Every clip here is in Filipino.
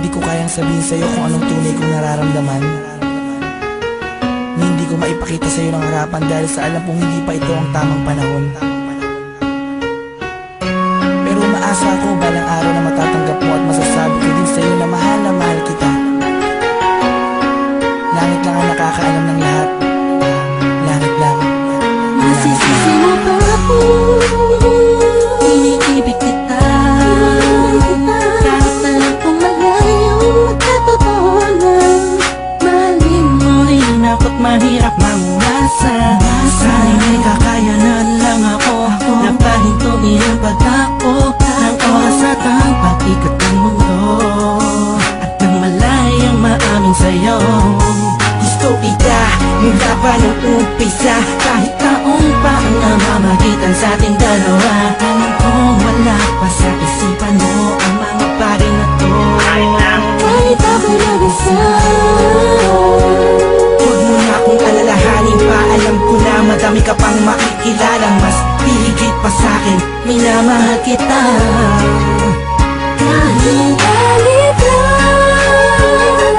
Hindi ko kayang sabihin sa'yo kung anong tunay kong nararamdaman, na hindi ko maipakita sa'yo ng harapan dahil sa alam kong hindi pa ito ang tamang panahon. Pero umaasa ako balang araw na matatanggap mo at masasabi ko din sa'yo na mahal kita. Langit lang ang nakakaalam ng lahat. Langit lang. Masisisi mo ba ako? Iniibig kita. Kahit alam kong malayo magkatotohanan, mahalin mo rin ako't mahirap mangumasa. Sana'y may kakayanan lang ako na pahintuin ang pagdako ng oras at ang pag-ikot ng mundo, at nang malayang maamin sa'yo. Gusto kita mula pa ng umpisa, kahit taong pa ang namamagitan sa ating dalawa. Alam kong wala pa sa isipan mo ang mga bagay na to. Kahit ako nag-isa, huwag mo na akong alalahanin pa. Alam ko na madami ka pang makikilalang mas hihigit pa sa'kin. Minamahal kita. Kahit galit lang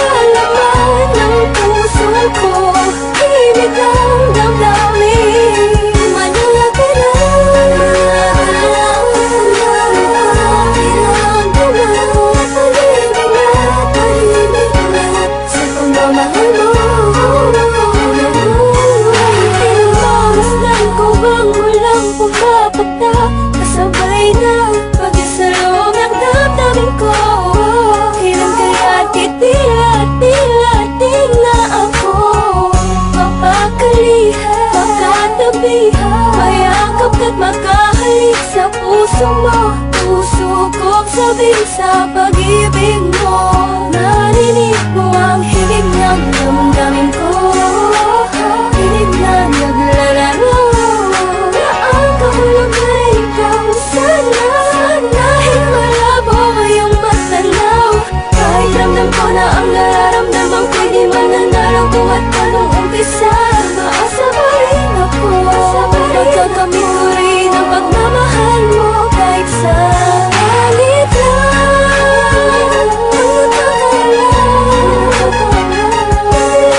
ang nalaman ng puso ko, ibig ng damdamin, manala ka lang. Sa pagmamahal mo, pinagmamasdan ko bang walang pumapagta, kasabay ng pag-isarong ng damdamin ko. Kailan kaya't titilat-tilating na ako mapakalihan, makatabihan, mayakap ka't makahalik sa puso mo. Puso ko'ng sabing sa pag-ibig mo, narinig mo ang higig ng damdamin ko. Higig na naglalaro na ang kahulog ay ikaw sana. Dahil malabo iyong matanaw, kahit ramdam ko na ang nararamdaman ko'y di mananalo. Kung at anong umpisa, maasa pa rin ako. Pagkakamit ko rin ang pagmamahal mo, kahit sa galit lang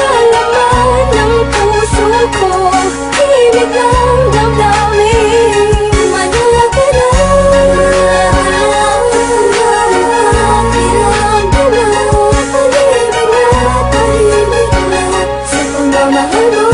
ang nalaman ng puso ko, ibig ng damdamin, manala ka lang. Sa pagmamahal mo,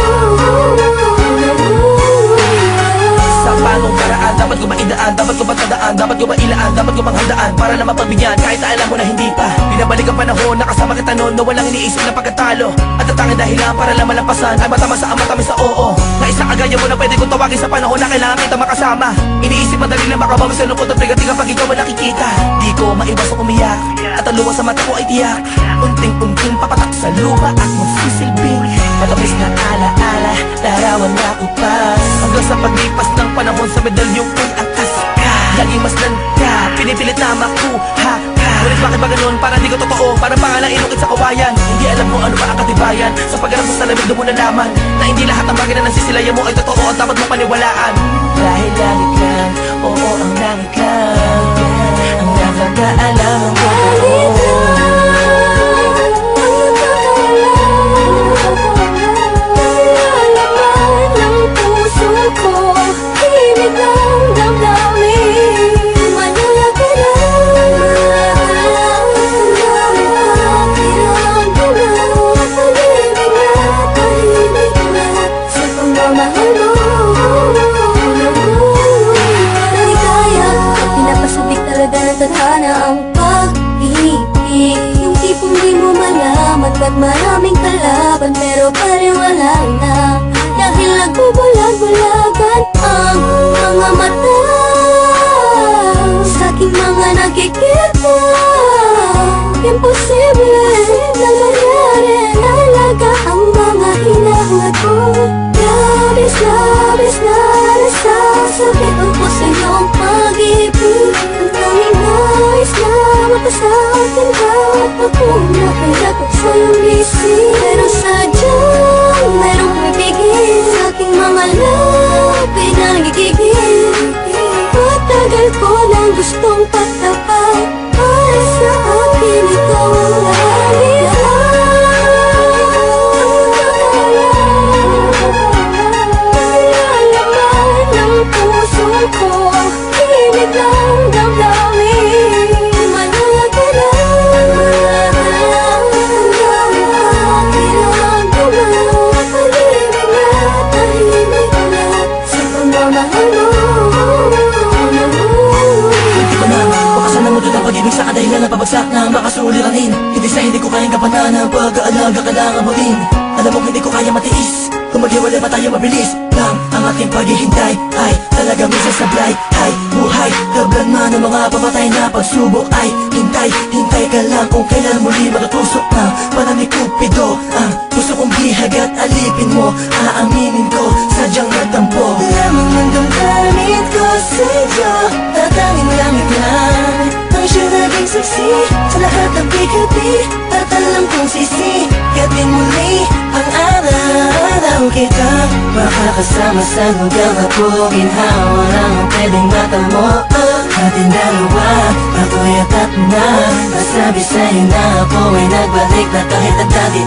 Sa panong paraan, dapat ko ba idaan, dapat ko ba tandaan, dapat ko ba ilaan, dapat ko bang handaan para na mapagbigyan kahit na alam mo na hindi pa. Pinabalik ang panahon, nakasama kita noon na walang iniisip na pagkatalo, at ang tanging dahilan para lang malampasan ay matama sa ama, tamis sa oo. Na isang kagaya mo na pwede kong tawagin sa panahon na kailangan kita makasama. Iniisip madali lang makabawi sa lungkot at bigating kapag ikaw ang nakikita. Di ko maiwasang umiyak at ang luha sa mata ko ay tiyak. Unting-unting papatak sa lupa at magsisilbing matamis na alaala, larawan na ko pa. Hanggang sa paglipas ng panahon sa medalyong ko'y angkas ka. Laging masdan ka, pinipilit na makuha ka. Ngunit bakit ba ganun? Parang di ko totoo, parang pangalang inukit sa kawayan. Hindi alam mo ano pa ang katibayan. Sa pagharap mo sa lamig doon mo nalaman na hindi lahat ng bagay na nasisilayan mo ay totoo at dapat mo paniwalaan. Dahil langit lang, oo ang langit lang ang nakakaalam ng totoo. Tadhana ang pag-ibig, yung tipong di mo malaman ba't maraming kalaban pero parang wala na. Dahil nagbubulag-bulagan ang mga mata sa aking mga nakikita. Imposible na mangyari, nalaga ang mga hinahangad ko. Labis na nasasabit ako sa iyong pag-ibig. Ang tanging nais na makasakin ka at ako na kaya ko sa iyong isip. Pero sadyang merong pumipigil sa aking mga labi na nagigigil. Matagal ko nang gusto dapat tapat. Para sa akin ikaw ang lahat. Ng puso ko, himig ng damdamin. Manatala, kailangan ko na pag-ibig na tahimik na sa pagmamahal mo. Hindi ko na bakasan ng mundo ng pag-ibig sa kadahilan ng pabagsak na makasuliranin. Hindi sa hindi ko kayang kapanan ang pag-aalaga kailangan mo rin. Alam mo hindi ko kaya matiis, kung maghiwalay pa tayo mabilis lang. Ang aking paghihintay ay talaga minsan sablay. Ay buhay, tablan man ng mga pamatay na pagsubok. Ay hintay, hintay ka lang kung kailan muli matutusok ng panamig Cupido. Ang gusto kong bihag at alipin mo, aaminin ko, sadyang natampo. Lamang ng damdamin ko sa'yo, tatanging langit lang ang siya naging saksi sa lahat ng bigabi. At alam kong sisikatin muli ang araw kita. Makakasama sa lugar na puro ginhawa lang ang pwedeng matamo. Ating dalawa, ako'y atat na nasabi sa'yo na ako ay nagbalik na kahit ang dati.